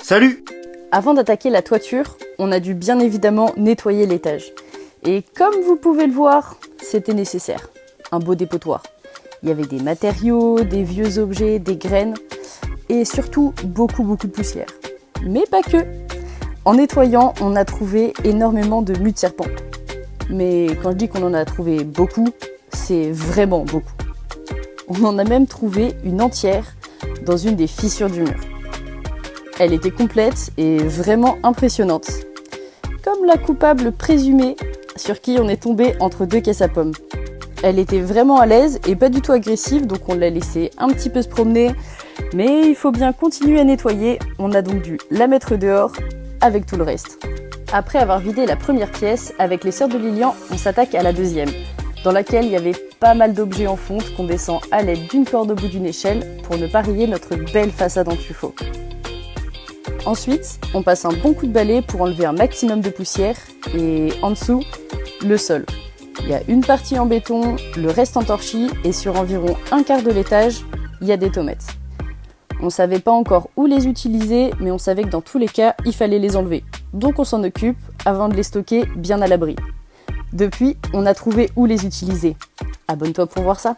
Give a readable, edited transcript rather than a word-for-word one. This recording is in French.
Salut! Avant d'attaquer la toiture, on a dû bien évidemment nettoyer l'étage. Et comme vous pouvez le voir, c'était nécessaire. Un beau dépotoir. Il y avait des matériaux, des vieux objets, des graines et surtout beaucoup de poussière. Mais pas que. En nettoyant, on a trouvé énormément de mues de serpent. Mais quand je dis qu'on en a trouvé beaucoup, c'est vraiment beaucoup. On en a même trouvé une entière dans une des fissures du mur. Elle était complète et vraiment impressionnante. Comme la coupable présumée sur qui on est tombé entre deux caisses à pommes. Elle était vraiment à l'aise et pas du tout agressive, donc on l'a laissée un petit peu se promener. Mais il faut bien continuer à nettoyer, on a donc dû la mettre dehors avec tout le reste. Après avoir vidé la première pièce, avec les sœurs de Lilian, on s'attaque à la deuxième, dans laquelle il y avait pas mal d'objets en fonte qu'on descend à l'aide d'une corde au bout d'une échelle pour ne pas rayer notre belle façade en tuffeau. Ensuite, on passe un bon coup de balai pour enlever un maximum de poussière et en dessous, le sol. Il y a une partie en béton, le reste en torchis et sur environ un quart de l'étage, il y a des tomates. On savait pas encore où les utiliser, mais on savait que dans tous les cas, il fallait les enlever. Donc on s'en occupe avant de les stocker bien à l'abri. Depuis, on a trouvé où les utiliser. Abonne-toi pour voir ça.